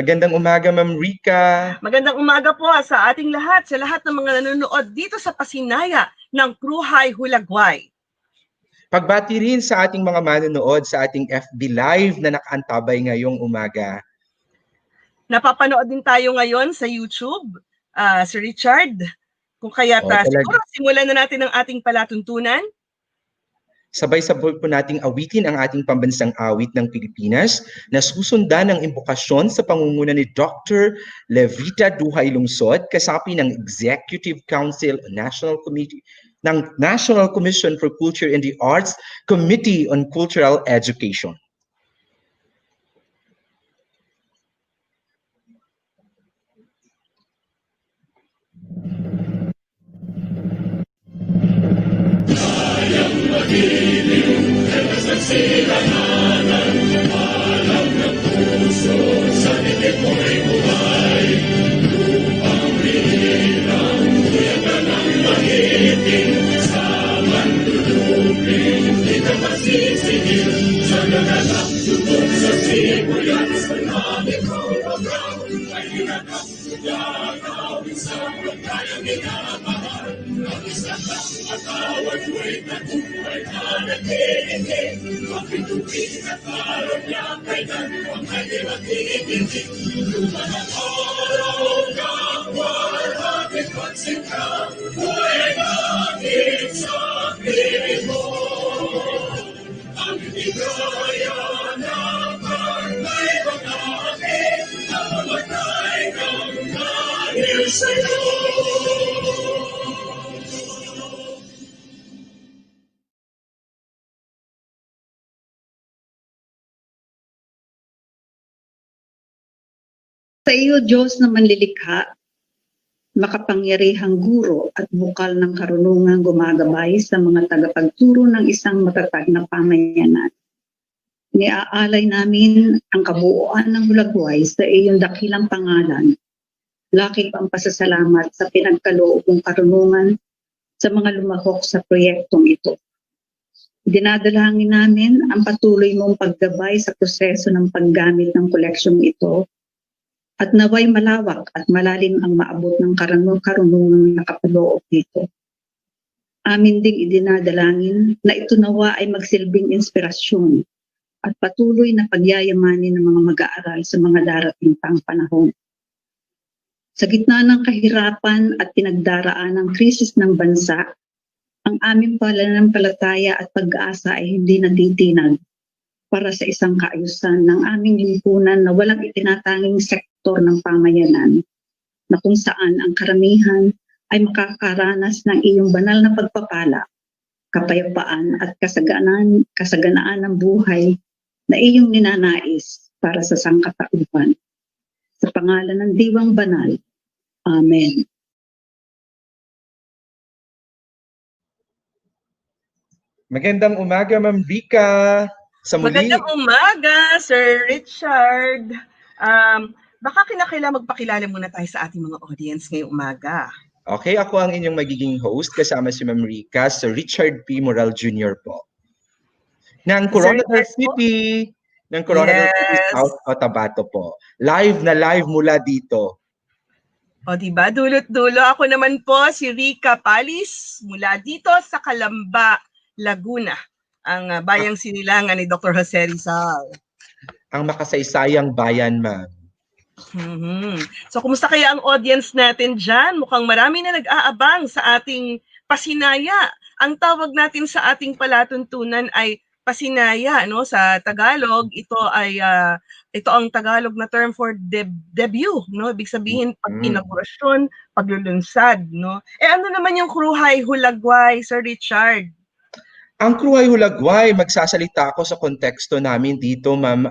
Magandang umaga, Ma'am Rica. Magandang umaga po sa ating lahat, sa lahat ng mga nanonood dito sa Pasinaya ng Kruhay Hulagway. Pagbati rin sa ating mga manonood sa ating FB Live na nakaantabay ngayong umaga. Napapanood din tayo ngayon sa YouTube, Sir Richard. Kung kaya't siguro simulan na natin ang ating palatuntunan. Sabay-sabay po nating awitin ang ating pambansang awit ng Pilipinas na susundan ng imbokasyon sa pangunguna ni Dr. Levita Duhay Lungsod, kasapi ng Executive Council National Committee ng National Commission for Culture and the Arts Committee on Cultural Education. Sa iyo, Diyos na manlilikha, makapangyarihang guro at bukal ng karunungan gumagabay sa mga tagapagturo ng isang matatag na pamayanan. Niaalay namin ang kabuuan ng Hulagway sa iyong dakilang pangalan. Lakip ang pasasalamat sa pinagkaloobong karunungan sa mga lumahok sa proyektong ito. Dinadalangin namin ang patuloy mong paggabay sa proseso ng paggamit ng koleksyong ito at naway malawak at malalim ang maabot ng karunungang nakapaloob nito. Amin ding idinadalangin na ito nawa ay magsilbing inspirasyon at patuloy na pagyayamanin ng mga mag-aaral sa mga darating pang panahon. Sa gitna ng kahirapan at pinagdaraan ng krisis ng bansa, ang aming pananampalataya at pag-asa ay hindi natitinag para sa isang kaayusan ng aming lipunan na walang itinatanging sektor ng pamayanan, na kung saan ang karamihan ay makakaranas ng iyong banal na pagpapala, kapayapaan at kasaganaan ng buhay na iyong ninanais para sa sangkatauhan. Sa pangalan ng Diwang Banal. Amen. Magandang umaga, Ma'am Rica. Sa muli. Magandang umaga, Sir Richard. Baka kinakailangan magpakilala muna tayo sa ating mga audience ngayong umaga. Okay, ako ang inyong magiging host kasama si Ma'am Rica, Sir Richard P. Moral Jr. po. Ng Coronadal City, ng Coronadal City, South Cotabato po. Live na live mula dito. O diba, dulot-dulo. Ako naman po si Rica Palis mula dito sa Calamba, Laguna. Ang bayang sinilangan ni Dr. Jose Rizal. Ang makasaysayang bayan, ma'am. So, kumusta kaya ang audience natin dyan? Mukhang marami na nag-aabang sa ating Pasinaya. Ang tawag natin sa ating palatuntunan ay Pasinaya, no? Sa Tagalog, ito ang Tagalog na term for debut, no? Ibig sabihin pag-inaugurasyon, paglulunsad, no? Ano naman yung Kruhay Hulagway, Sir Richard? Ang Kruhay Hulagway, magsasalita ako sa konteksto namin dito, Ma'am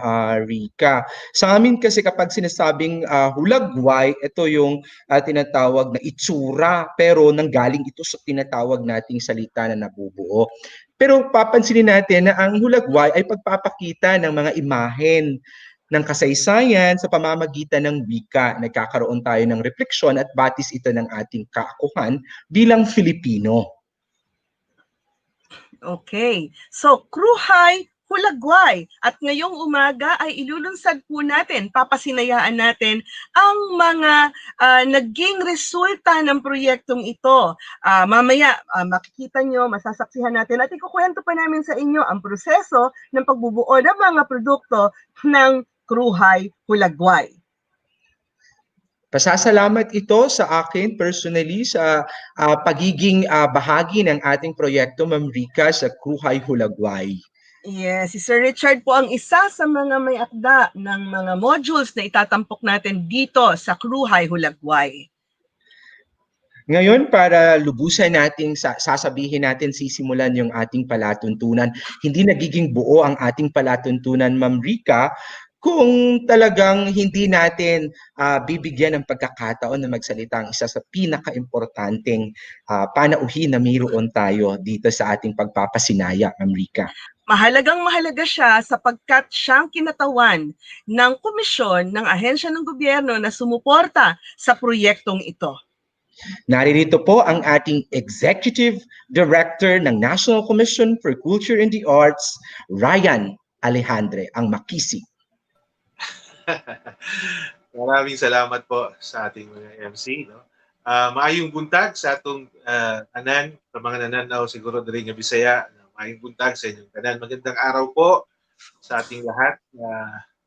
Rica. Sa amin kasi kapag sinasabing hulagway, ito yung tinatawag na itsura, pero nanggaling ito sa tinatawag nating salita na nabubuo. Pero papansinin natin na ang hulagway ay pagpapakita ng mga imahen ng kasaysayan sa pamamagitan ng wika. Nagkakaroon tayo ng refleksyon at batis ito ng ating kaakuhan bilang Filipino. Okay. So, Kruhay Hulagway. At ngayong umaga ay ilulunsad po natin, papasinayaan natin ang mga naging resulta ng proyektong ito. Mamaya makikita nyo, masasaksihan natin at ikukwento pa namin sa inyo ang proseso ng pagbubuo ng mga produkto ng Kruhay Hulagway. Pasasalamat ito sa akin personally sa pagiging bahagi ng ating proyekto, Ma'am Rica, sa Kruhay Hulagway. Yes, si Sir Richard po ang isa sa mga may akda ng mga modules na itatampok natin dito sa Kruhay Hulagway. Ngayon, para lubusan nating sasabihin natin, sisimulan yung ating palatuntunan. Hindi nagiging buo ang ating palatuntunan, Ma'am Rica, kung talagang hindi natin bibigyan ng pagkakataon na magsalita ang isa sa pinaka-importanteng panauhin na mayroon tayo dito sa ating pagpapasinaya, Ma'am Rica. Mahalagang-mahalaga siya sapagkat siyang kinatawan ng komisyon ng ahensya ng gobyerno na sumuporta sa proyektong ito. Naririto po ang ating Executive Director ng National Commission for Culture and the Arts, Ryan Alejandre, ang Makisi. Maraming salamat po sa ating mga MC. No? Maayong buntag sa atong tanan, sa mga nananaw siguro diri nga Bisaya. Maayong buntag sa inyong tanan. Magandang araw po sa ating lahat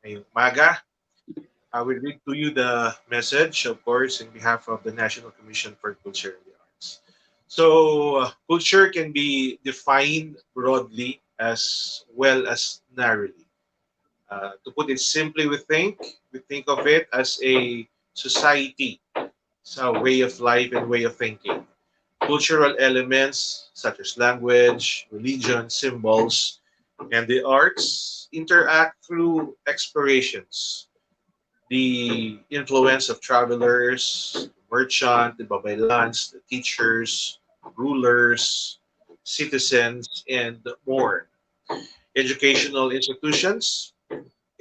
ngayong umaga. I will read to you the message, of course, in behalf of the National Commission for Culture and the Arts. So, culture can be defined broadly as well as narrowly. To put it simply, we think of it as a society, so a way of life and way of thinking. Cultural elements such as language, religion, symbols, and the arts interact through explorations. The influence of travelers, merchants, the babaylans, the teachers, rulers, citizens, and more. Educational institutions,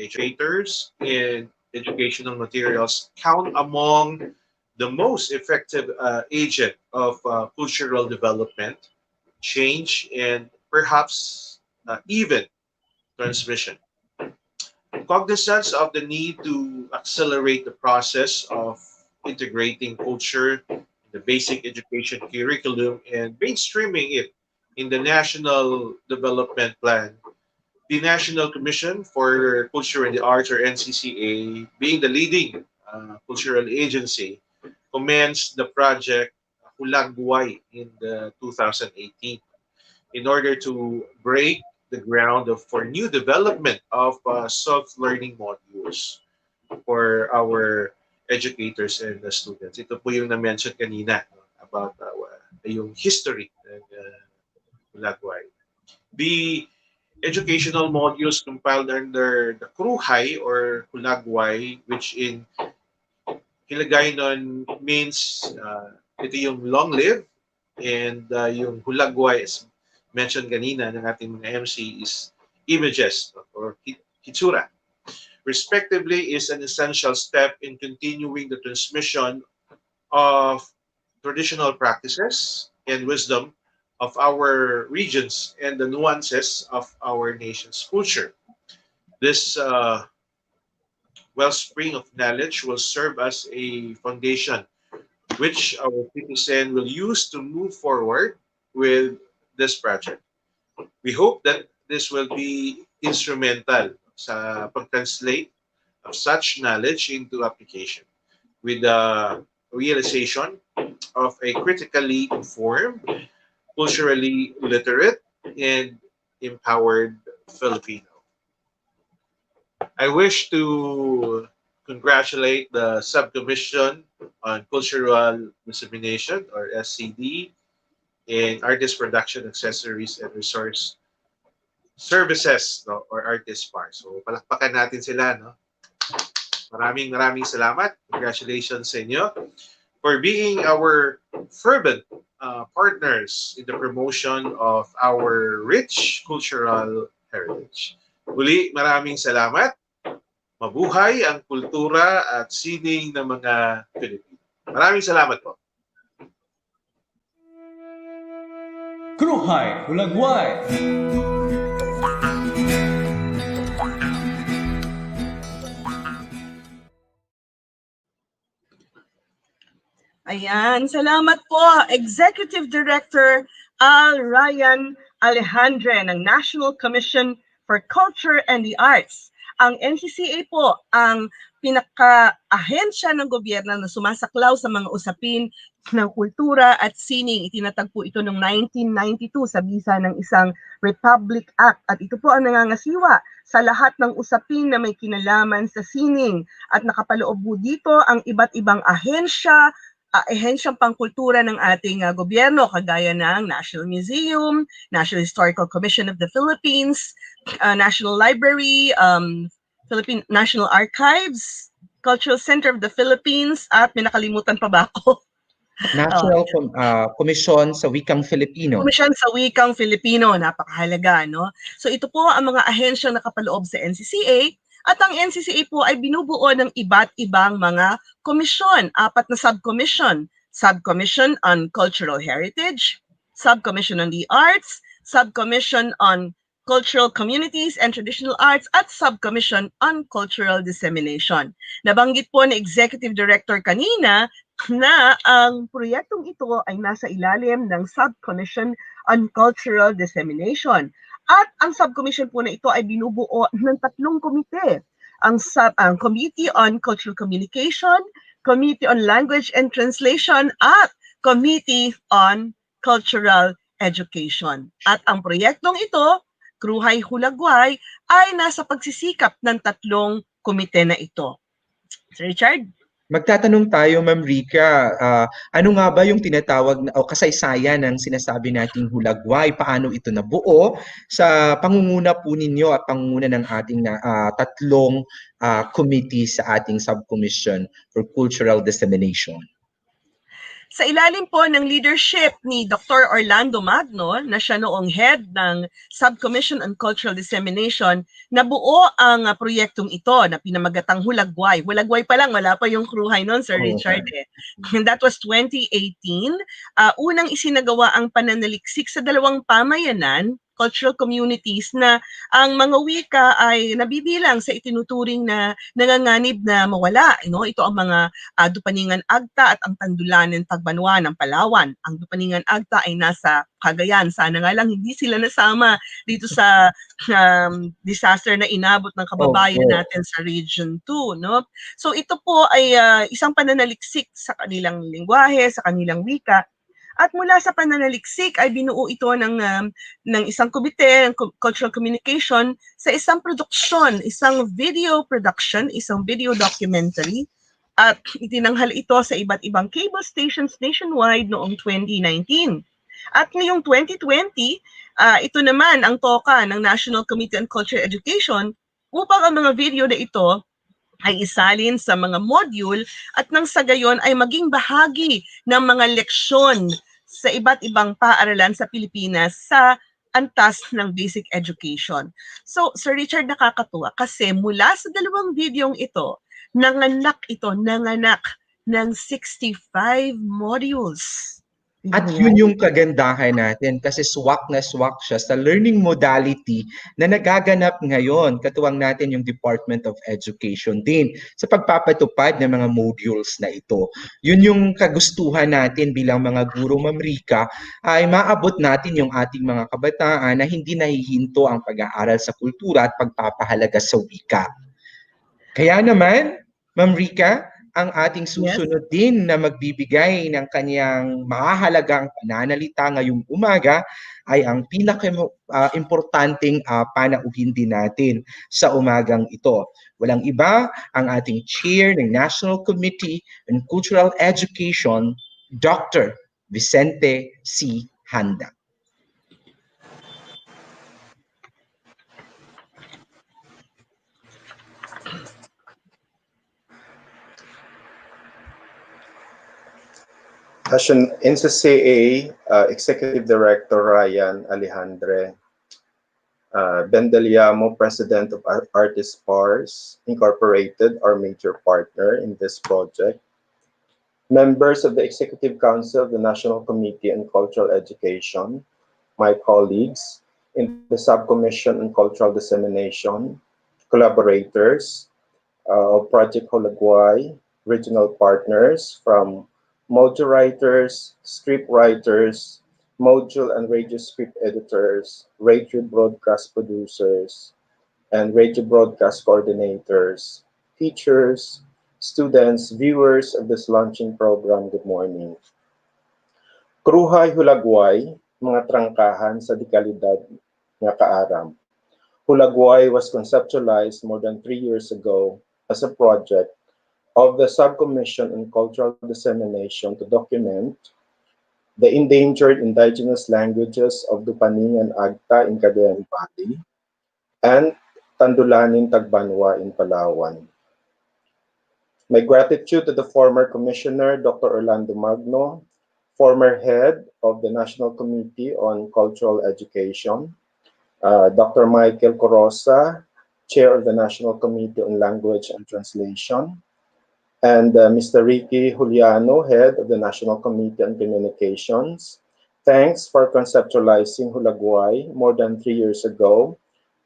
educators, and educational materials count among the most effective agent of cultural development, change, and perhaps even transmission. Cognizance of the need to accelerate the process of integrating culture in the basic education curriculum and mainstreaming it in the National Development Plan, the National Commission for Culture and the Arts, or NCCA, being the leading cultural agency, commenced the project Hulagway in 2018 in order to break the ground for new development of self-learning modules for our educators and the students. Ito po yung na-mention kanina about yung history ng Hulagway. The educational modules compiled under the Kruhay or Hulagway, which in Hiligaynon means ito yung long live, and yung Hulagway is mentioned kanina ng ating mga MC is images or hitsura. Respectively, is an essential step in continuing the transmission of traditional practices and wisdom of our regions and the nuances of our nation's culture. This wellspring of knowledge will serve as a foundation which our citizen will use to move forward with this project. We hope that this will be instrumental sa pag-translate of such knowledge into application with the realization of a critically informed, culturally literate, and empowered Filipino. I wish to congratulate the Subcommission on Cultural Dissemination, or SCD, in Artist Production Accessories and Resource Services, no, or Artist Par. So palakpakan natin sila. No? Maraming salamat. Congratulations sa inyo for being our fervent partners in the promotion of our rich cultural heritage. Muli, maraming salamat. Mabuhay ang kultura at sining ng mga Pilipino. Maraming salamat po. Kruhay Hulagway. Ayan, salamat po, Executive Director Ryan Alejandre ng National Commission for Culture and the Arts. Ang NCCA po ang pinaka-ahensya ng gobyerno na sumasaklaw sa mga usapin ng kultura at sining. Itinatagpo ito noong 1992 sa bisa ng isang Republic Act at ito po ang nangangasiwa sa lahat ng usapin na may kinalaman sa sining at nakapaloob po dito ang iba't ibang ahensyang pangkultura ng ating gobyerno kagaya ng National Museum, National Historical Commission of the Philippines, National Library, Philippine National Archives, Cultural Center of the Philippines, at may nakalimutan pa ba ako? National Commission sa Wikang Filipino. Komisyon sa Wikang Filipino, napakahalaga, no? So ito po ang mga ahensyang nakapaloob sa NCCA at ang NCCA po ay binubuo ng iba't ibang mga komisyon, 4 na subcommission. Subcommission on Cultural Heritage, Subcommission on the Arts, Subcommission on Cultural Communities and Traditional Arts, at Subcommission on Cultural Dissemination. Nabanggit po ni Executive Director kanina na ang proyektong ito ay nasa ilalim ng Subcommission on Cultural Dissemination. At ang subcommission po na ito ay binubuo ng 3 komite. Ang Committee on Cultural Communication, Committee on Language and Translation, at Committee on Cultural Education. At ang proyektong ito, Kruhay Hulagway, ay nasa pagsisikap ng 3 komite na ito. Sir Richard? Magtatanong tayo, Ma'am Rica, ano nga ba yung tinatawag o kasaysayan ng sinasabi nating Hulagway? Paano ito nabuo sa pangunguna po ninyo at pangunguna ng ating 3 committee sa ating subcommission for cultural dissemination? Sa ilalim po ng leadership ni Dr. Orlando Magno, na siya noong head ng Subcommission on Cultural Dissemination, nabuo ang proyektong ito na pinamagatang Hulagway. Hulagway pa lang, wala pa yung Kruhay noon, Sir Richard. And that was 2018. Unang isinagawa ang pananaliksik sa 2 pamayanan, cultural communities, na ang mga wika ay nabibilang sa itinuturing na nanganganib na mawala. Ito ang mga Dupaningan Agta at ang Tandulanan Tagbanwa ng Palawan. Ang Dupaningan Agta ay nasa Cagayan. Sana nga lang hindi sila nasama dito sa disaster na inabot ng kababayan natin sa Region 2. No? So ito po ay isang pananaliksik sa kanilang lingwahe, sa kanilang wika. At mula sa pananaliksik ay binuo ito ng isang komite ng cultural communication sa isang produksyon, isang video production, isang video documentary, at itinanghal ito sa iba't ibang cable stations nationwide noong 2019. At ngayong 2020, ito naman ang toka ng National Committee on Culture Education upang ang mga video na ito ay isalin sa mga modyul at nang sa gayon ay maging bahagi ng mga leksyon sa iba't ibang paaralan sa Pilipinas sa antas ng basic education. So, Sir Richard, nakakatuwa kasi mula sa 2 videong ito, nanganak ng 65 modules. At yun yung kagandahan natin kasi swak na swak siya sa learning modality na nagaganap ngayon. Katuwang natin yung Department of Education din sa pagpapatupad ng mga modules na ito. Yun yung kagustuhan natin bilang mga guro, Ma'am Rica, ay maabot natin yung ating mga kabataan na hindi nahihinto ang pag-aaral sa kultura at pagpapahalaga sa wika. Kaya naman, Ma'am Rica, ang ating susunod din na magbibigay ng kanyang mahahalagang pananalita ngayong umaga ay ang pinaka-importanting panauhin din natin sa umagang ito. Walang iba, ang ating chair ng National Committee on Cultural Education, Dr. Vicente C. Handa. As an NCCA Executive Director Ryan Alejandre, Bendeliamo, President of Artist Pars Incorporated, our major partner in this project, members of the Executive Council of the National Committee on Cultural Education, my colleagues in the Subcommission on Cultural Dissemination, collaborators of Project Hulagway, regional partners from module writers, script writers, module and radio script editors, radio broadcast producers, and radio broadcast coordinators, teachers, students, viewers of this launching program, good morning. Kruhay Hulagway, mga trangkahan sa Kalidad nga Kaaram. Hulagway was conceptualized more than 3 years ago as a project of the Subcommission on Cultural Dissemination to document the endangered indigenous languages of Dupaning and Agta in Cagayan Valley and Tandulanin Tagbanwa in Palawan. My gratitude to the former Commissioner, Dr. Orlando Magno, former head of the National Committee on Cultural Education, Dr. Michael Corosa, Chair of the National Committee on Language and Translation, and Mr. Ricky Juliano, Head of the National Committee on Communications. Thanks for conceptualizing Hulagway more than 3 years ago.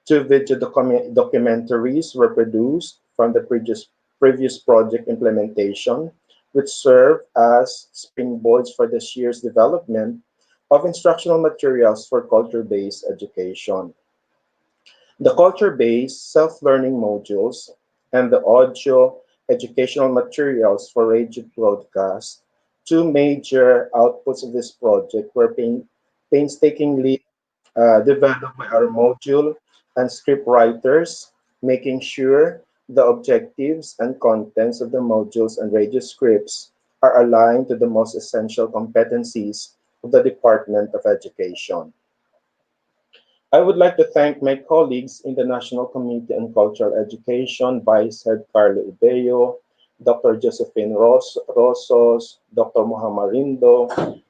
2 video documentaries were produced from the previous project implementation, which serve as springboards for this year's development of instructional materials for culture-based education. The culture-based self-learning modules and the audio educational materials for radio broadcast, 2 major outputs of this project were painstakingly developed by our module and script writers, making sure the objectives and contents of the modules and radio scripts are aligned to the most essential competencies of the Department of Education. I would like to thank my colleagues in the National Committee on Cultural Education, Vice Head Carlo Ibeo, Dr. Josephine Rosos, Dr. Muhammad Rindo,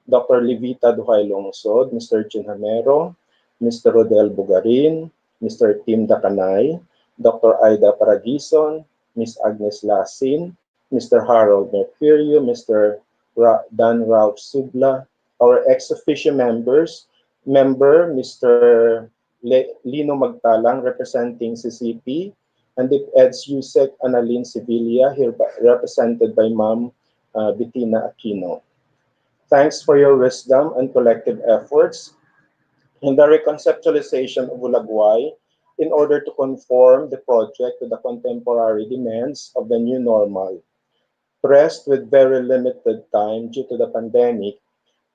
Dr. Livita Duhay Lungsod, Mr. Jun Hamero, Mr. Rodel Bugarin, Mr. Tim Dakanay, Dr. Aida Paragison, Ms. Agnes Lasin, Mr. Harold Mercurio, Mr. Dan Ralph Subla, our ex officio member Mr. Lino Magtalang representing CCP, and the EDS USEC Annalyn Sevilla, here represented by Ma'am Bettina Aquino. Thanks for your wisdom and collective efforts in the reconceptualization of Hulagway in order to conform the project to the contemporary demands of the new normal. Pressed with very limited time due to the pandemic,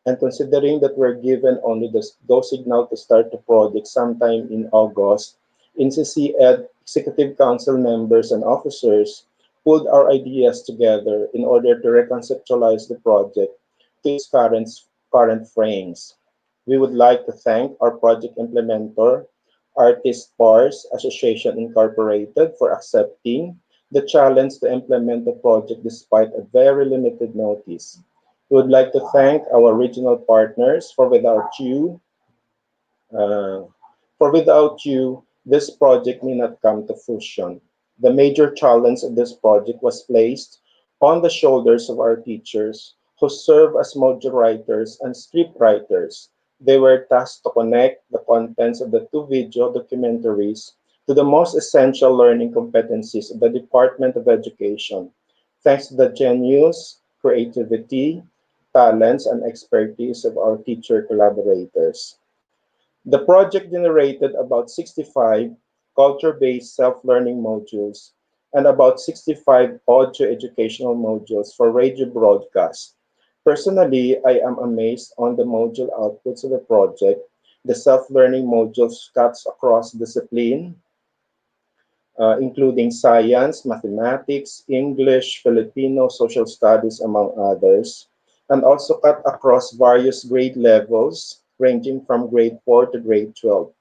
and considering that we're given only the go signal to start the project sometime in August, NCC Ed Executive Council members and officers pulled our ideas together in order to reconceptualize the project to its current frames. We would like to thank our project implementer, Artist Pars Association Incorporated, for accepting the challenge to implement the project despite a very limited notice. We would like to thank our regional partners for without you, this project may not come to fruition. The major challenge of this project was placed on the shoulders of our teachers who serve as module writers and script writers. They were tasked to connect the contents of the 2 video documentaries to the most essential learning competencies of the Department of Education, thanks to the genius, creativity, talents, and expertise of our teacher collaborators. The project generated about 65 culture-based self-learning modules and about 65 audio educational modules for radio broadcast. Personally, I am amazed on the module outputs of the project. The self-learning modules cuts across discipline, including science, mathematics, English, Filipino, social studies, among others, and also cut across various grade levels, ranging from grade 4 to grade 12.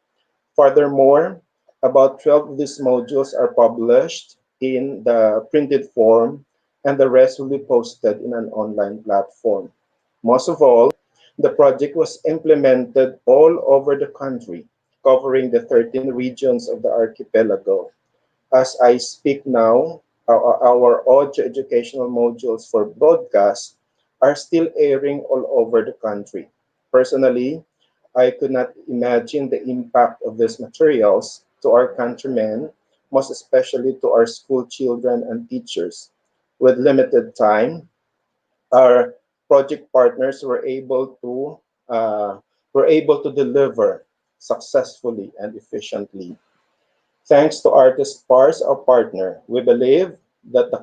Furthermore, about 12 of these modules are published in the printed form, and the rest will be posted in an online platform. Most of all, the project was implemented all over the country, covering the 13 regions of the archipelago. As I speak now, our audio educational modules for broadcast are still airing all over the country. Personally, I could not imagine the impact of these materials to our countrymen, most especially to our school children and teachers. With limited time, our project partners were able to deliver successfully and efficiently. Thanks to Artist Pars, our partner, we believe that the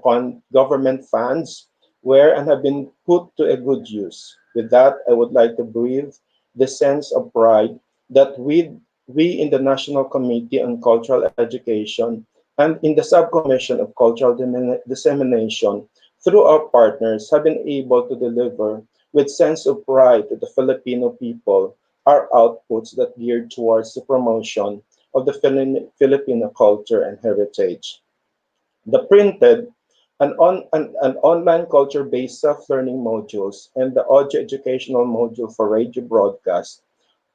government funds were and have been put to a good use. With that, I would like to breathe the sense of pride that we in the National Committee on Cultural Education and in the Subcommission of Cultural Dissemination, through our partners, have been able to deliver with sense of pride to the Filipino people our outputs that geared towards the promotion of the Filipino culture and heritage. The printed and online culture-based self-learning modules and the audio educational module for radio broadcast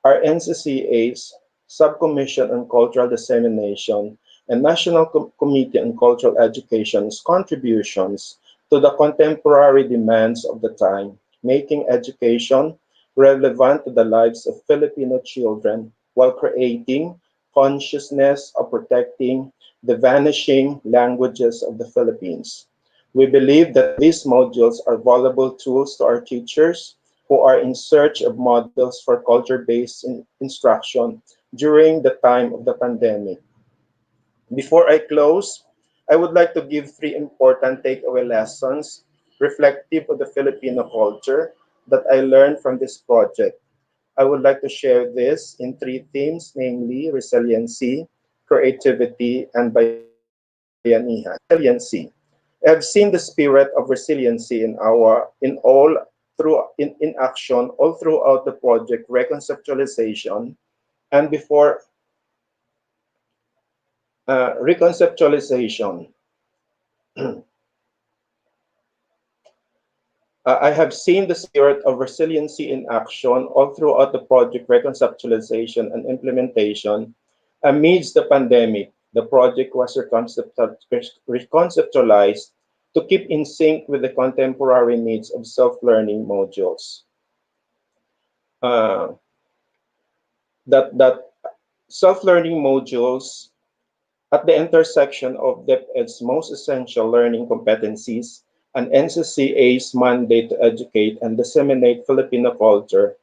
are NCCA's Subcommission on Cultural Dissemination and National Committee on Cultural Education's contributions to the contemporary demands of the time, making education relevant to the lives of Filipino children while creating consciousness of protecting the vanishing languages of the Philippines. We believe that these modules are valuable tools to our teachers who are in search of models for culture-based instruction during the time of the pandemic. Before I close, I would like to give three important takeaway lessons reflective of the Filipino culture that I learned from this project. I would like to share this in three themes, namely resiliency, creativity, and bayanihan. Resiliency. I have seen the spirit of resiliency in action all throughout the project reconceptualization and before reconceptualization. I have seen the spirit of resiliency in action all throughout the project reconceptualization and implementation. Amidst the pandemic, the project was reconceptualized to keep in sync with the contemporary needs of self-learning modules. That self-learning modules at the intersection of DepEd's most essential learning competencies and NCCA's mandate to educate and disseminate Filipino culture,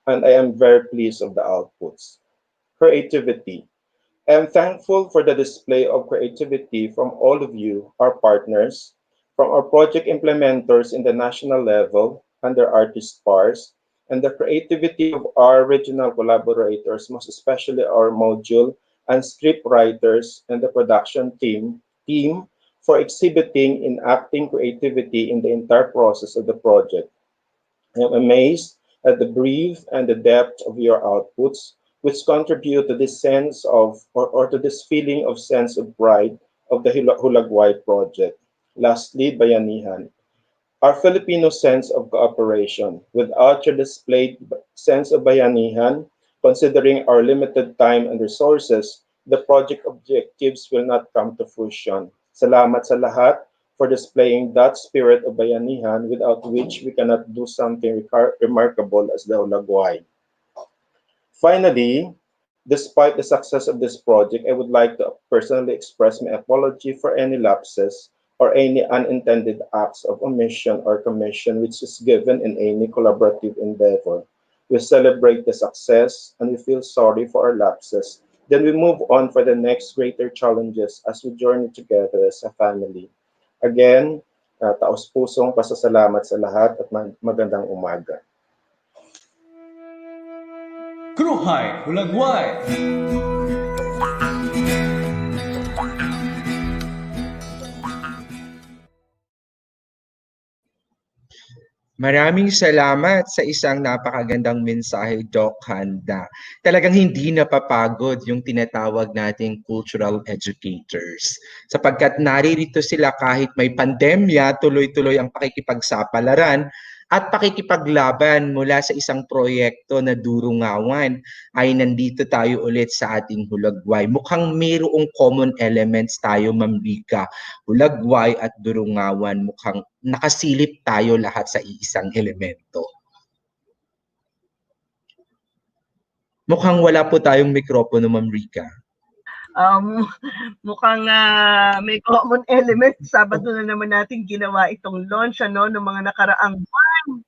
and I am very pleased of the outputs. Creativity. I am thankful for the display of creativity from all of you, our partners, from our project implementers in the national level under Artist Pars, and the creativity of our regional collaborators, most especially our module and script writers and the production team for exhibiting in acting creativity in the entire process of the project. I am amazed at the breadth and the depth of your outputs, which contribute to this sense of, or to this feeling of sense of pride of the Hulagway project. Lastly, bayanihan. Our Filipino sense of cooperation. Without your displayed sense of bayanihan, considering our limited time and resources, the project objectives will not come to fruition. Salamat sa lahat for displaying that spirit of bayanihan without which we cannot do something remarkable as the Hulagway. Finally, despite the success of this project, I would like to personally express my apology for any lapses or any unintended acts of omission or commission which is given in any collaborative endeavor. We celebrate the success and we feel sorry for our lapses. Then we move on for the next greater challenges as we journey together as a family. Again, taos-pusong pasasalamat sa lahat at magandang umaga. Kruhay Hulagway! Maraming salamat sa isang napakagandang mensahe, Doc Handa. Talagang hindi napapagod yung tinatawag nating cultural educators. Sapagkat naririto sila kahit may pandemya, tuloy-tuloy ang pakikipagsapalaran at pakikipaglaban mula sa isang proyekto na durungawan ay nandito tayo ulit sa ating Hulagway. Mukhang mayroong common elements tayo, Ma'am Rika. Hulagway at durungawan, mukhang nakasilip tayo lahat sa iisang elemento. Mukhang wala po tayong mikropono, Ma'am Rika. Um, mukhang may common element. Sabado na naman natin ginawa itong launch ng mga nakaraang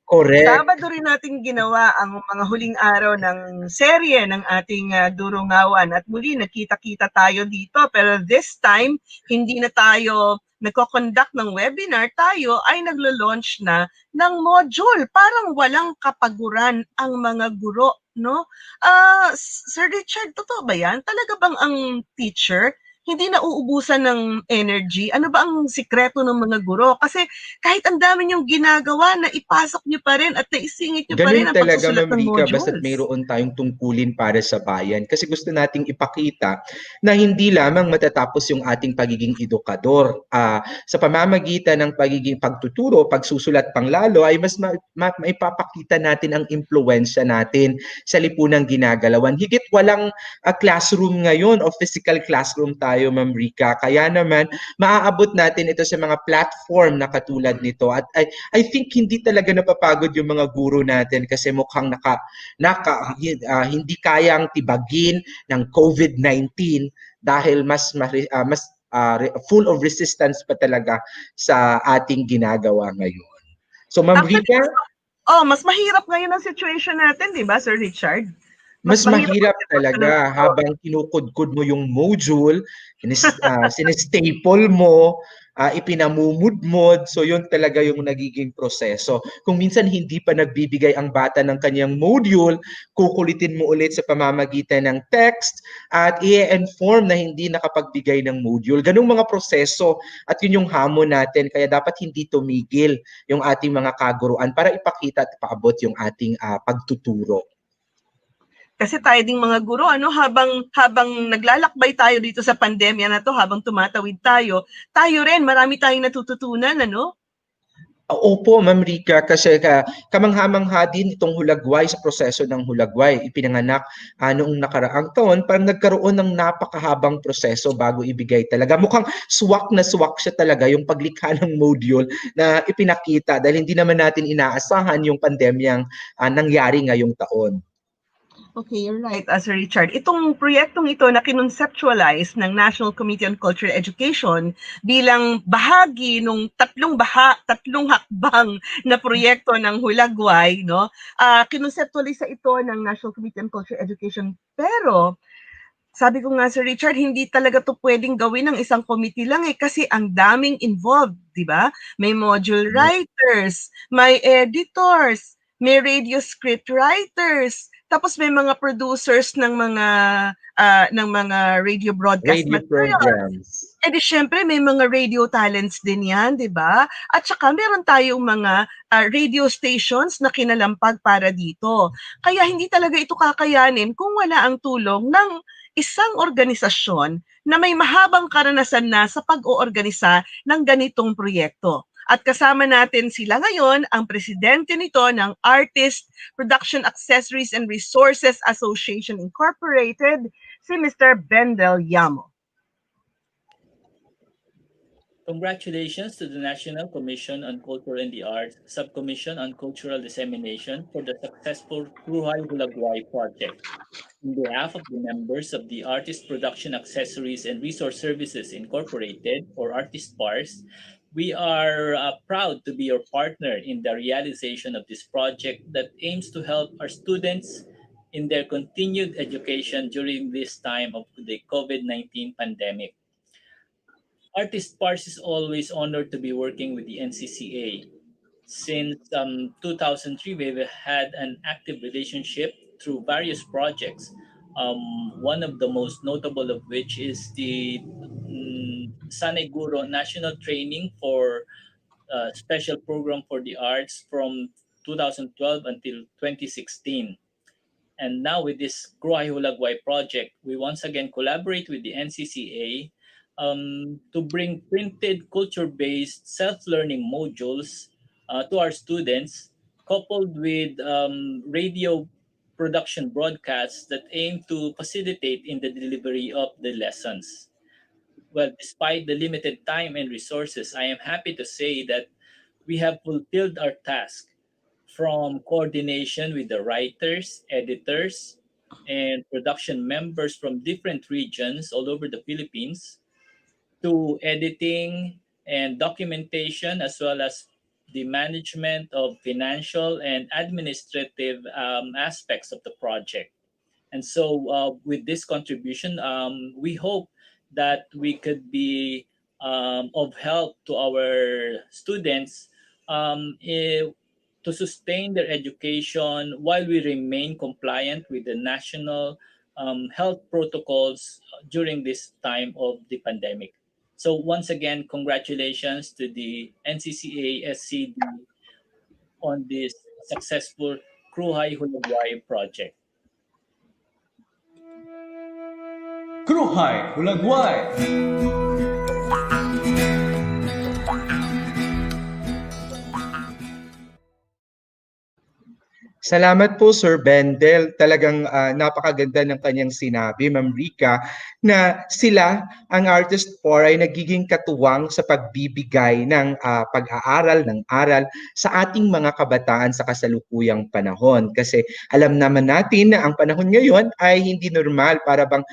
Correct. Sabado rin natin ginawa ang mga huling araw ng serye ng ating Durungawan at muli nagkita-kita tayo dito pero this time hindi na tayo nagko-conduct ng webinar, tayo ay naglo-launch na ng module. Parang walang kapaguran ang mga guro, no? Sir Richard, totoo ba yan? Talaga bang ang teacher hindi na uubusan ng energy? Ano ba ang sikreto ng mga guro? Kasi kahit ang dami niyong ginagawa, na ipasok niyo pa rin at naisingit niyo pa rin Ganun ang talaga, pagsusulat Ma'am ng Rica, basta't modules. mayroon tayong tungkulin para sa bayan. Kasi gusto nating ipakita na hindi lamang matatapos yung ating pagiging edukador. Sa pamamagitan ng pagiging pagtuturo, pagsusulat pang lalo, ay mas maipapakita natin ang impluensya natin sa lipunang ginagalawan. Higit walang classroom ngayon o physical classroom tayo, Ma'am Rica. Kaya naman, maaabot natin ito sa mga platform na katulad nito. At I think hindi talaga napapagod yung mga guro natin kasi mukhang hindi kayang tibagin ng COVID-19 dahil full of resistance pa talaga sa ating ginagawa ngayon. So Ma'am Actually, Rica, mas mahirap ngayon ang situation natin, di ba, Sir Richard? mas mahirap ang sitwasyon ng talaga habang kinukudkod mo yung module, sinestaple mo, ipinamumudmod. So yun talaga yung nagiging proseso. Kung minsan hindi pa nagbibigay ang bata ng kanyang module, kukulitin mo ulit sa pamamagitan ng text at i-inform na hindi nakapagbigay ng module. Ganung mga proseso at yun yung hamon natin. Kaya dapat hindi tumigil yung ating mga kaguruan para ipakita at ipaabot yung ating pagtuturo. Kasi tayo ding mga guro, habang naglalakbay tayo dito sa pandemya na to, habang tumatawid tayo rin marami tayong natututunan, ano? Opo, Ma'am Rica, kasi kamangha-mangha din itong Hulagway sa proseso ng Hulagway. Ipinanganak noong nakaraang taon, parang nagkaroon ng napakahabang proseso bago ibigay talaga. Mukhang swak na swak siya talaga yung paglikha ng module na ipinakita dahil hindi naman natin inaasahan yung pandemyang nangyari ngayong taon. Okay, you're right, Sir Richard. Itong proyektong ito na kinonceptualize ng National Committee on Cultural Education bilang bahagi ng tatlong hakbang na proyekto ng Hulagway, no? Kinonceptualize ito ng National Committee on Cultural Education. Pero sabi ko nga, Sir Richard, hindi talaga to pwedeng gawin ng isang committee lang kasi ang daming involved, di ba? May module writers, may editors, may radio script writers, tapos may mga producers ng mga radio broadcast Radio material. programs. Di syempre may mga radio talents din yan, di ba? At saka meron tayong mga radio stations na kinalampag para dito. Kaya hindi talaga ito kakayanin kung wala ang tulong ng isang organisasyon na may mahabang karanasan na sa pag-oorganisa ng ganitong proyekto. At kasama natin sila ngayon, ang presidente nito ng Artist Production Accessories and Resources Association Incorporated, si Mr. Bendel Yamo. Congratulations to the National Commission on Culture and the Arts, Subcommission on Cultural Dissemination for the successful Kruhay Hulagway project. On behalf of the members of the Artist Production Accessories and Resource Services Incorporated, or Artist PARS, we are proud to be your partner in the realization of this project that aims to help our students in their continued education during this time of the COVID-19 pandemic. Artist PARS is always honored to be working with the NCCA. Since 2003, we've had an active relationship through various projects. One of the most notable of which is the Saneguro National Training for Special Program for the Arts from 2012 until 2016. And now with this Kruhay Hulagway project, we once again collaborate with the NCCA to bring printed culture-based self-learning modules to our students, coupled with radio production broadcasts that aim to facilitate in the delivery of the lessons. Well, despite the limited time and resources, I am happy to say that we have fulfilled our task from coordination with the writers, editors, and production members from different regions all over the Philippines, to editing and documentation, as well as the management of financial and administrative aspects of the project. And so, with this contribution, we hope that we could be of help to our students to sustain their education while we remain compliant with the national health protocols during this time of the pandemic. So once again, congratulations to the NCCA SCD on this successful Kruhay Hulagway project. Kruhay Hulagway. Salamat po, Sir Bendel. Talagang napakaganda ng kanyang sinabi, Ma'am Rica, na sila, ang Artist Four, ay nagiging katuwang sa pagbibigay ng pag-aaral, ng aral sa ating mga kabataan sa kasalukuyang panahon. Kasi alam naman natin na ang panahon ngayon ay hindi normal, para bang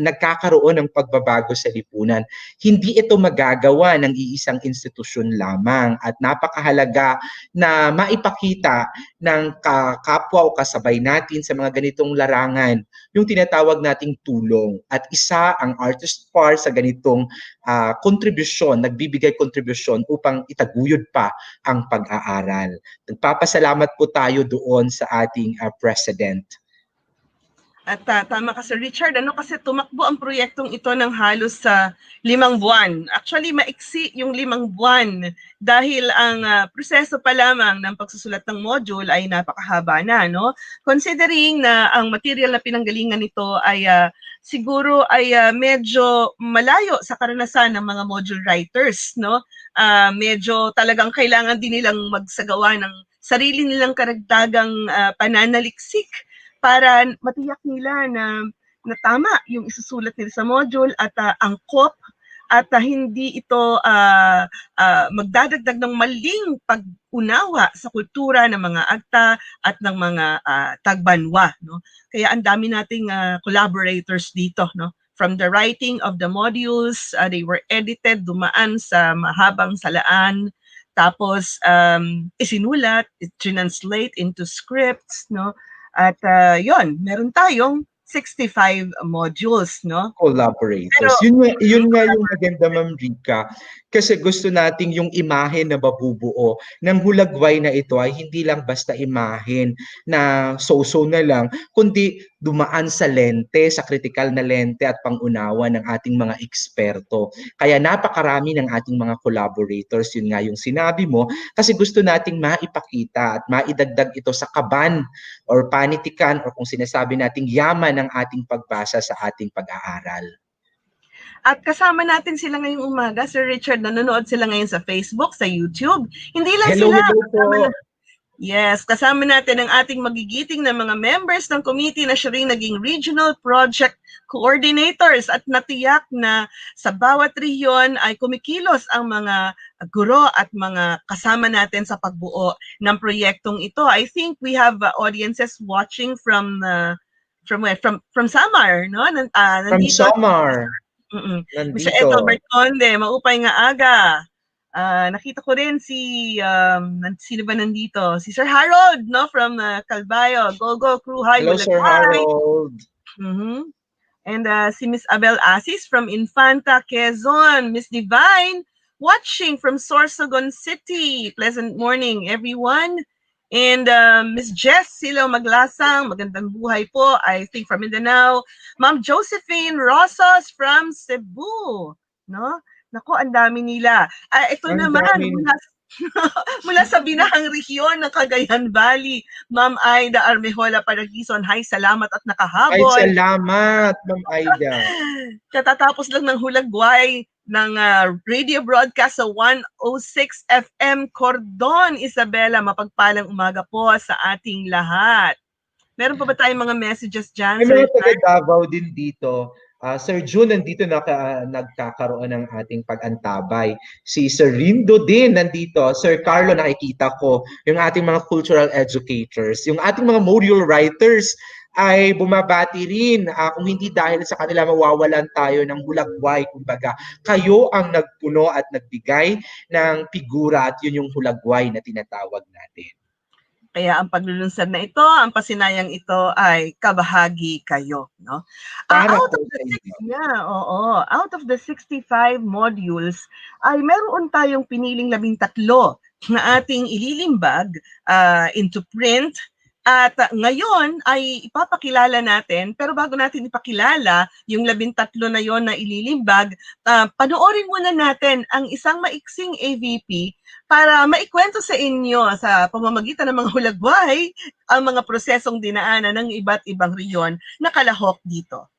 nagkakaroon ng pagbabago sa lipunan. Hindi ito magagawa ng iisang institusyon lamang, at napakahalaga na maipakita ng kapwa o kasabay natin sa mga ganitong larangan yung tinatawag nating tulong. At isa ang Artist Par sa ganitong kontribusyon, nagbibigay kontribusyon upang itaguyod pa ang pag-aaral. Nagpapasalamat po tayo doon sa ating President. At tama ka, Sir Richard. Kasi tumakbo ang proyektong ito ng halos sa 5 buwan. Actually, maiksi yung 5 buwan dahil ang proseso pa lamang ng pagsusulat ng module ay napakahaba na, no? Considering na ang material na pinanggalingan nito ay siguro ay medyo malayo sa karanasan ng mga module writers, no? Medyo talagang kailangan din nilang magsagawa ng sarili nilang karagdagang pananaliksik para matiyak nila na tama yung isusulat nila sa module at angkop at hindi ito magdadagdag ng maling pag-unawa sa kultura ng mga akta at ng mga tagbanwa, no? Kaya ang dami nating collaborators dito, no? From the writing of the modules, they were edited, dumaan sa mahabang salaan, tapos isinulat, translate into scripts, no? At yon, meron tayong 65 modules, no? Collaborators. Pero, yun nga yung maganda, Ma'am Rica, kasi gusto nating yung imahe na mabubuo ng hulagway na ito ay hindi lang basta imahen na so-so na lang, kundi dumaan sa lente, sa critical na lente at pangunawa ng ating mga eksperto. Kaya napakarami ng ating mga collaborators, yun nga yung sinabi mo, kasi gusto nating maipakita at maidagdag ito sa kaban or panitikan or kung sinasabi nating yaman ng ating pagbasa sa ating pag-aaral. At kasama natin sila ngayong umaga, Sir Richard, nanonood sila ngayon sa Facebook, sa YouTube. Hindi lang Hello po. Yes, kasama natin ang ating magigiting na mga members ng committee na siya rin naging regional project coordinators at natiyak na sa bawat rehiyon ay kumikilos ang mga guro at mga kasama natin sa pagbuo ng proyektong ito. I think we have audiences watching from Samar, no? From Samar. Mr. Edo Bertonde, maupay nga aga. Nakita ko rin sino ba nandito? Si Sir Harold, no? From Calbayo. Go, Kruhay Hulagway. Hello, Sir Harold. And si Miss Abel Asis from Infanta, Quezon. Miss Divine, watching from Sorsogon City. Pleasant morning, everyone. And Miss Jess Silo Maglasang, magandang buhay po, I think from Mindanao. Ma'am Josephine Rosas from Cebu, no? Nako, ang dami nila. Ito naman, mula sa binahang rehiyon ng Cagayan Valley, Ma'am Aida Armejola Paragison. Hi, salamat at nakahabol. Ay, salamat, Ma'am Aida. Katatapos lang ng hulagway ng radio broadcast sa 106 FM Cordon, Isabela. Mapagpalang umaga po sa ating lahat. Meron pa ba tayong mga messages dyan? May mga taga Davao din dito. Sir June, nandito nagkakaroon ng ating pag-antabay. Si Sir Rindo din nandito. Sir Carlo, nakikita ko yung ating mga cultural educators, yung ating mga modyul writers ay bumabati rin. Kung hindi dahil sa kanila, mawawalan tayo ng hulagway. Kumbaga, kayo ang nagpuno at nagbigay ng figura at yun yung hulagway na tinatawag natin. Kaya ang paglulunsad na ito, ang pasinayang ito ay kabahagi kayo, no? Para Out po of sa the inyo. out of the 65 modules ay meron tayong piniling 13 na ating ililimbag into print. At ngayon ay ipapakilala natin, pero bago natin ipakilala yung 13 na yon na ililimbag, panoorin muna natin ang isang maiksing AVP para maikwento sa inyo sa pamamagitan ng mga hulagway ang mga prosesong dinaanan ng iba't ibang reyon na kalahok dito.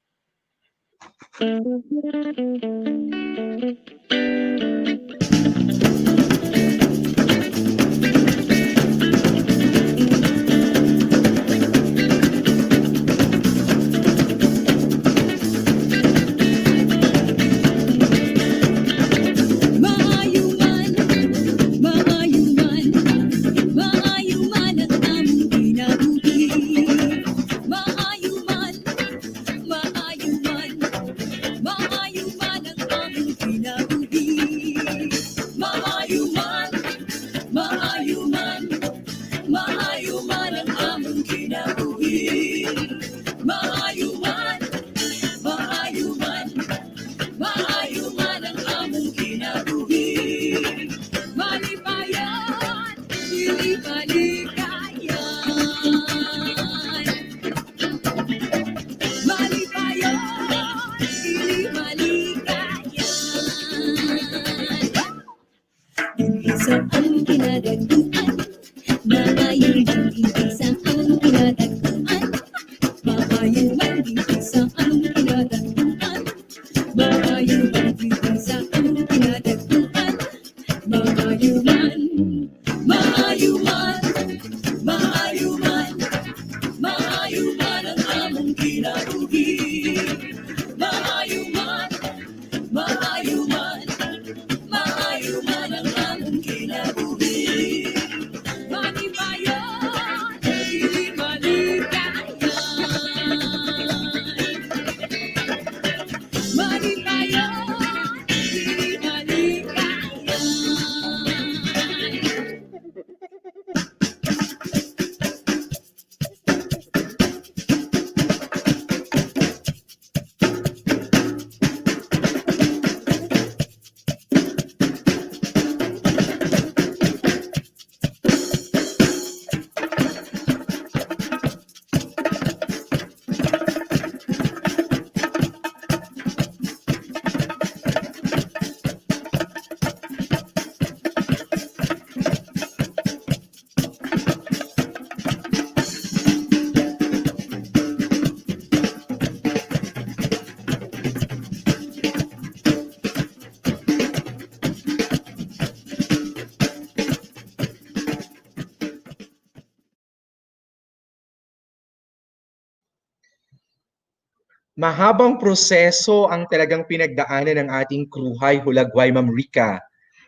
Mahabang proseso ang talagang pinagdaanan ng ating Kruhay Hulagway, Ma'am Rica.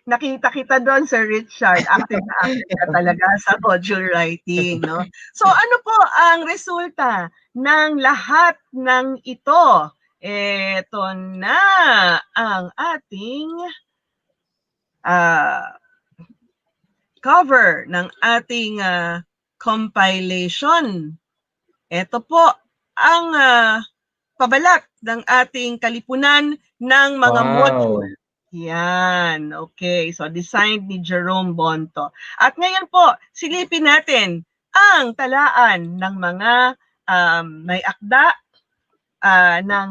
Nakita kita doon, Sir Richard. Active na active ka talaga sa module writing, no? So ano po ang resulta ng lahat ng ito? Ito na ang ating cover ng ating compilation. Ito po ang pabalat ng ating Kalipunan ng mga module. Yan. Okay. So, designed ni Jerome Bonto. At ngayon po, silipin natin ang talaan ng mga may akda ng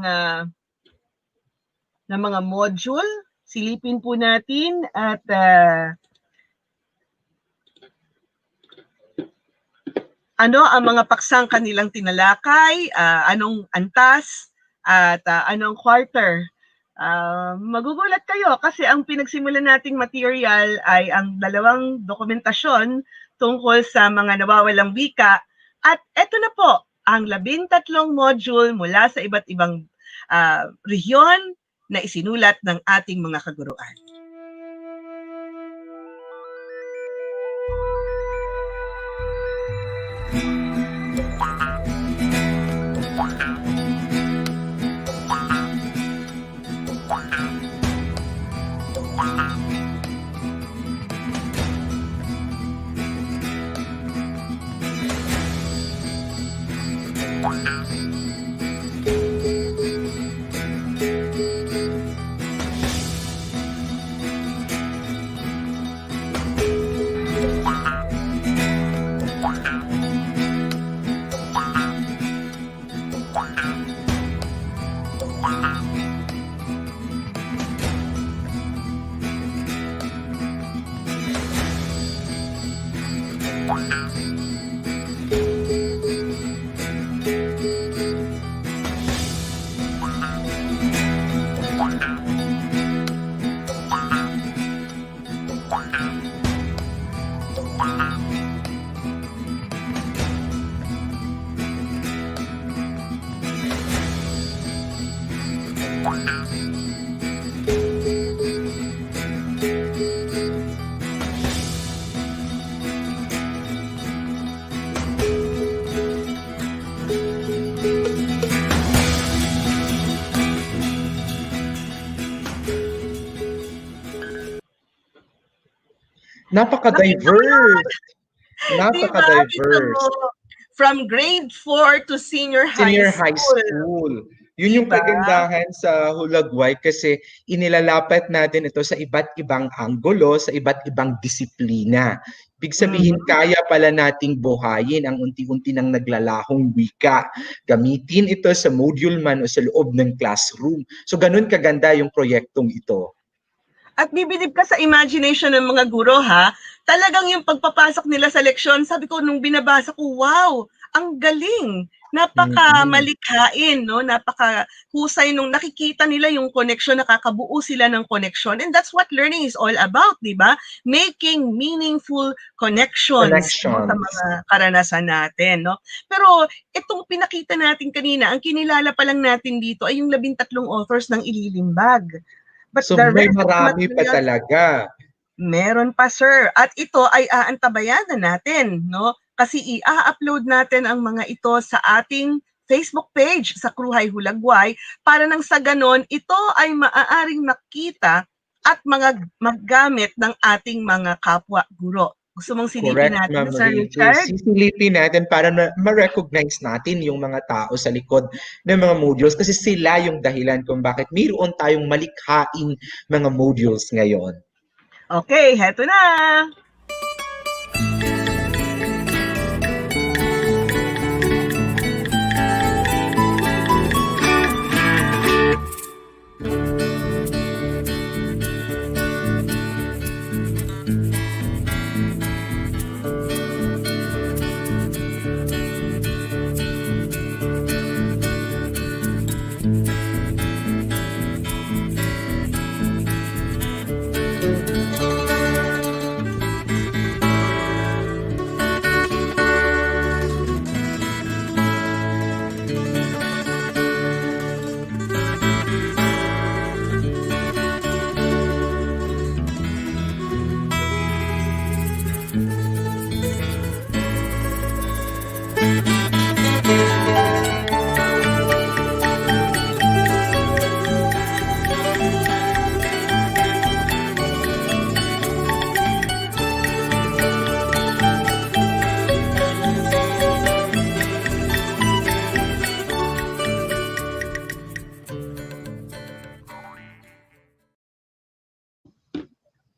mga module. Silipin po natin at ano ang mga paksang kanilang tinalakay, anong antas, at anong quarter. Magugulat kayo kasi ang pinagsimulan nating material ay ang 2 dokumentasyon tungkol sa mga nawawalang wika. At eto na po, ang 13 module mula sa iba't ibang rehiyon na isinulat ng ating mga kaguruan. Napaka-diverse. Napaka-diverse. Diba? From grade 4 to senior high school. Yun yung kagandahan sa Hulagway kasi inilalapat natin ito sa iba't ibang anggulo, sa iba't ibang disiplina. Ibig sabihin, kaya pala nating buhayin ang unti-unti nang naglalahong wika. Gamitin ito sa modyul man o sa loob ng classroom. So ganun kaganda yung proyektong ito. At bibilib ka sa imagination ng mga guro, ha? Talagang yung pagpapasok nila sa leksyon, sabi ko nung binabasa ko, wow, ang galing. Napaka-malikhain, no? Napaka-husay nung nakikita nila yung connection, nakakabuo sila ng connection. And that's what learning is all about, di ba? Making meaningful connections. No, sa mga karanasan natin, no? Pero itong pinakita natin kanina, ang kinilala pa lang natin dito ay yung 13 authors ng Ililimbag. But so may marami pa talaga. Meron pa, sir. At ito ay aantabayan na natin, no? Kasi i-upload natin ang mga ito sa ating Facebook page sa Kruhay Hulagway para nang sa ganon, ito ay maaaring makita at maggamit ng ating mga kapwa guro. Gusto mong silipin natin, Sir Richard? Sisilipin natin para ma-recognize natin yung mga tao sa likod ng mga modules kasi sila yung dahilan kung bakit mayroon tayong malikhaing mga modules ngayon. Okay, heto na!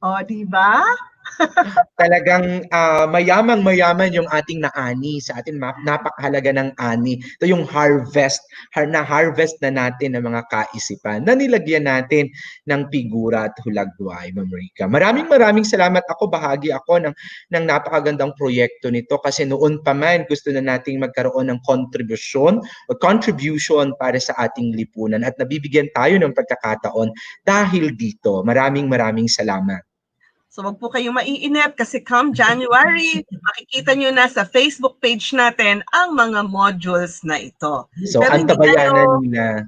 O, di ba? Talagang mayamang-mayaman yung ating naani sa atin. Napakahalaga ng ani. Ito yung harvest na natin ng mga kaisipan na nilagyan natin ng figura at hulagway, Ma'am Rica. Maraming salamat. Bahagi ako ng napakagandang proyekto nito kasi noon pa man gusto na nating magkaroon ng contribution para sa ating lipunan at nabibigyan tayo ng pagkakataon dahil dito. Maraming salamat. So wag po kayong maiinip kasi come January, makikita nyo na sa Facebook page natin ang mga modules na ito. So antabayanan nila.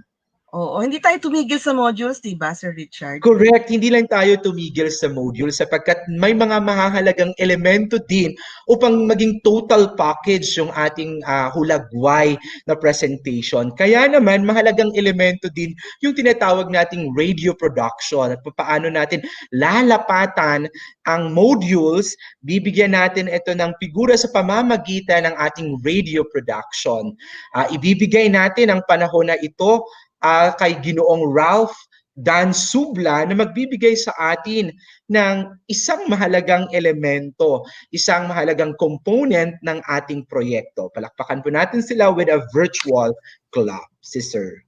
Oo, hindi tayo tumigil sa modules, di ba, Sir Richard? Correct, hindi lang tayo tumigil sa module sapagkat may mga mahahalagang elemento din upang maging total package yung ating hulagway na presentation. Kaya naman mahalagang elemento din yung tinatawag nating radio production at paano natin lalapatan ang modules, bibigyan natin ito ng figura sa pamamagitan ng ating radio production. Ibibigay natin ang panahon na ito kay Ginoong Ralph Dan Subla na magbibigay sa atin ng isang mahalagang elemento, isang mahalagang component ng ating proyekto. Palakpakan po natin sila with a virtual clap, si Sir.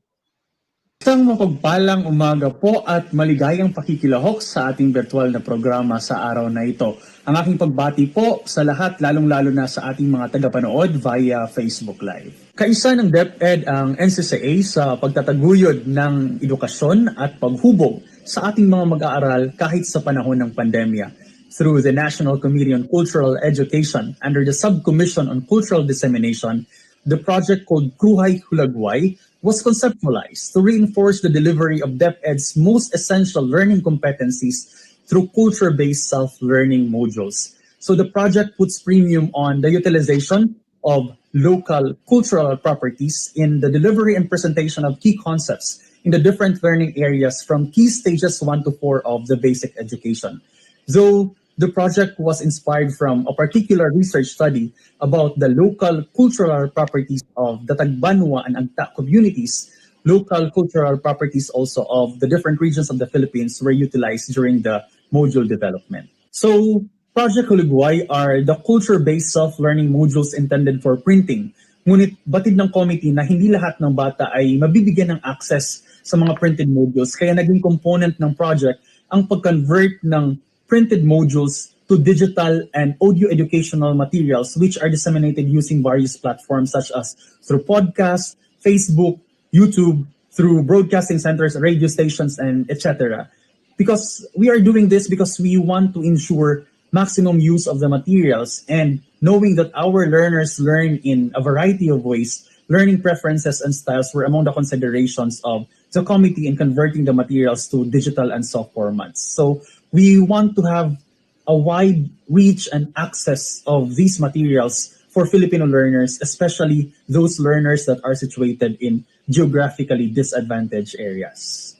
Isang mapagpalang umaga po at maligayang pakikilahok sa ating virtual na programa sa araw na ito. Ang aking pagbati po sa lahat, lalong-lalo na sa ating mga tagapanood via Facebook Live. Kaisa ng DepEd ang NCCA sa pagtataguyod ng edukasyon at paghubog sa ating mga mag-aaral kahit sa panahon ng pandemya. Through the National Committee on Cultural Education under the Subcommission on Cultural Dissemination, the project called Kruhay Hulagway was conceptualized to reinforce the delivery of DepEd's most essential learning competencies through culture-based self-learning modules. So the project puts premium on the utilization of local cultural properties in the delivery and presentation of key concepts in the different learning areas from key stages 1 to 4 of the basic education. Though the project was inspired from a particular research study about the local cultural properties of the Tagbanwa and Agta communities. Local cultural properties also of the different regions of the Philippines were utilized during the module development. So, Project Hulagway are the culture-based self-learning modules intended for printing. Ngunit batid ng committee na hindi lahat ng bata ay mabibigyan ng access sa mga printed modules, kaya naging component ng project ang pag-convert ng printed modules to digital and audio educational materials which are disseminated using various platforms such as through podcasts, Facebook, YouTube, through broadcasting centers, radio stations, and etc. Because we are doing this because we want to ensure maximum use of the materials and knowing that our learners learn in a variety of ways, learning preferences and styles were among the considerations of the committee in converting the materials to digital and soft formats. So we want to have a wide reach and access of these materials for Filipino learners, especially those learners that are situated in geographically disadvantaged areas.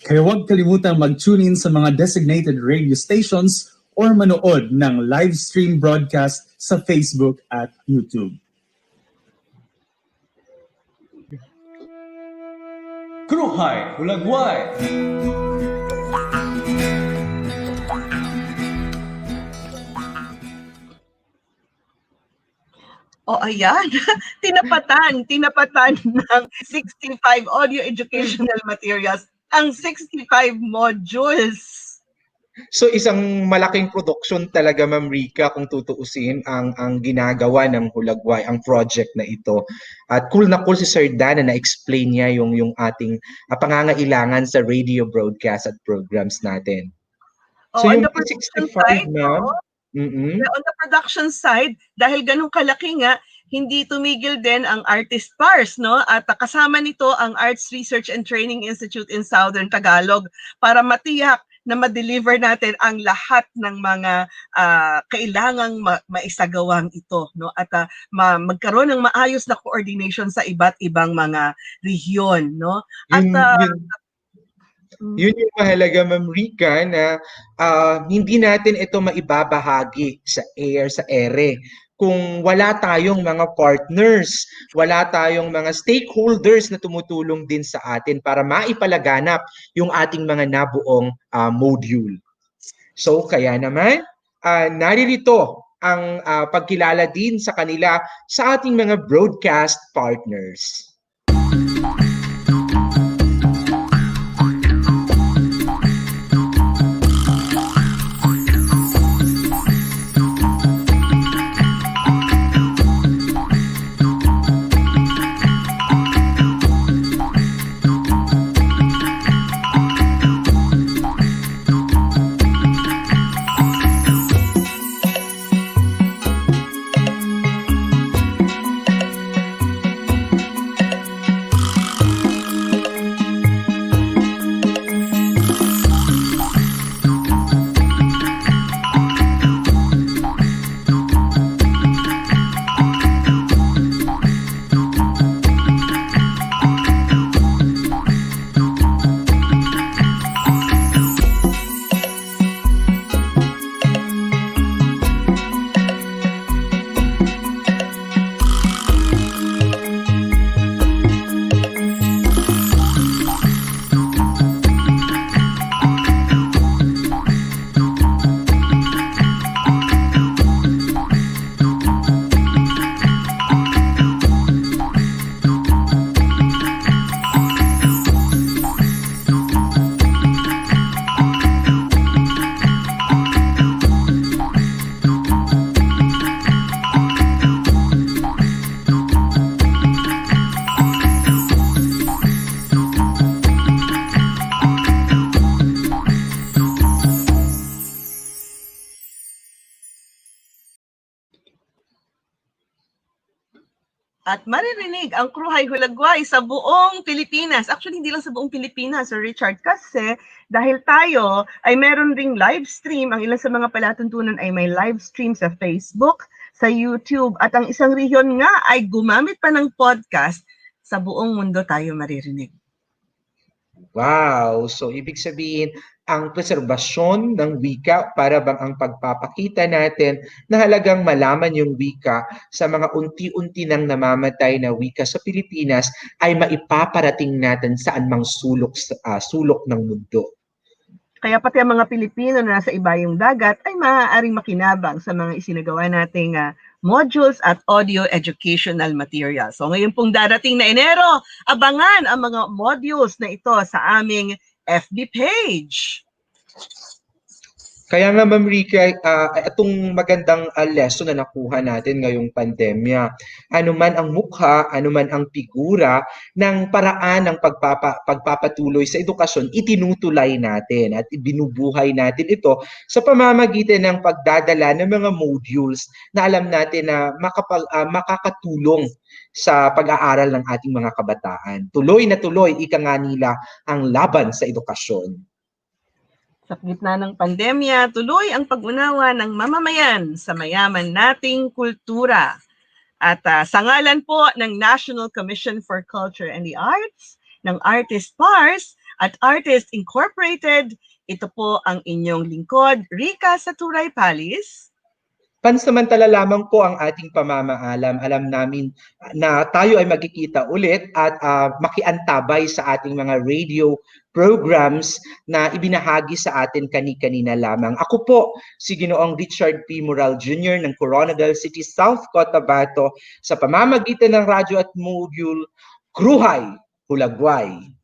Kaya huwag kalimutang mag-tune in sa mga designated radio stations or manood ng live stream broadcast sa Facebook at YouTube. Kruhay Hulagway. O ayan, tinapatan ng 65 audio educational materials ang 65 modules. So isang malaking production talaga, Ma'am Rica, kung tutuusin ang ginagawa ng Hulagway, ang project na ito. At cool na cool si Sir Dan na na-explain niya yung ating pangangailangan sa radio broadcast at programs natin. So On yung the production 65, side, ma'am. on the production side, dahil ganun kalaki nga, hindi tumigil din ang artist pars, no? At kasama nito ang Arts Research and Training Institute in Southern Tagalog para matiyak na ma-deliver natin ang lahat ng mga kailangang maisagawang ito, no? At magkaroon ng maayos na coordination sa iba't ibang mga rehiyon, no? At yun yung mahalaga, Ma'am Rica, na hindi natin ito maibabahagi sa ere kung wala tayong mga partners, wala tayong mga stakeholders na tumutulong din sa atin para maipalaganap yung ating mga nabuong module. So kaya naman, naririto ang pagkilala din sa kanila sa ating mga broadcast partners. at maririnig ang Kruhay Hulagway sa buong Pilipinas. Actually, hindi lang sa buong Pilipinas, Sir Richard, kasi dahil tayo ay meron ring live stream, ang ilan sa mga palatuntunan ay may live stream sa Facebook, sa YouTube, at ang isang rehiyon nga ay gumamit pa ng podcast, sa buong mundo tayo maririnig. Wow! So, ibig sabihin, ang preserbasyon ng wika para bang ang pagpapakita natin na halagang malaman yung wika sa mga unti-unti nang namamatay na wika sa Pilipinas ay maipaparating natin saan mang sulok ng mundo. Kaya pati ang mga Pilipino na nasa ibayong dagat ay maaaring makinabang sa mga isinagawa nating modules at audio educational materials. So ngayon pong darating na Enero, abangan ang mga modules na ito sa aming FB page. Kaya nga Ma'am Rika, itong magandang lesson na nakuha natin ngayong pandemya, anuman ang mukha, anuman ang figura ng paraan ng pagpapatuloy sa edukasyon, itinutulay natin at binubuhay natin ito sa pamamagitan ng pagdadala ng mga modules na alam natin na makakatulong sa pag-aaral ng ating mga kabataan. Tuloy na tuloy, ika nga nila, ang laban sa edukasyon. Sa gitna ng pandemya, tuloy ang pag-unawa ng mamamayan sa mayaman nating kultura. At sa ngalan po ng National Commission for Culture and the Arts, ng Artist Pars at Artist Incorporated, ito po ang inyong lingkod, Rica Saturay Palis. Pansamantala lamang po ang ating pamamaalam. Alam namin na tayo ay magkikita ulit at makiantabay sa ating mga radio programs na ibinahagi sa atin kani-kanina lamang. Ako po, si Ginoong Richard P. Moral Jr. ng Coronadal City, South Cotabato, sa pamamagitan ng radyo at modyul, Kruhay Hulagway.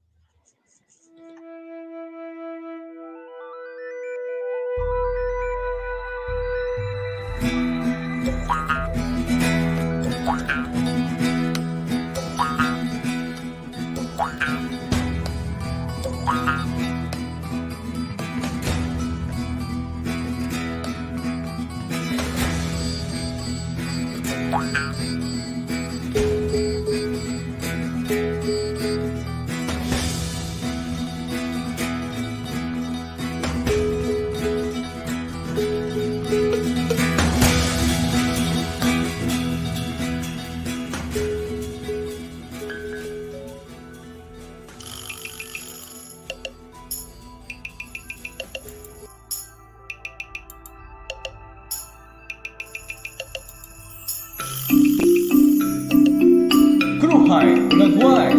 Kruhay Hulagway.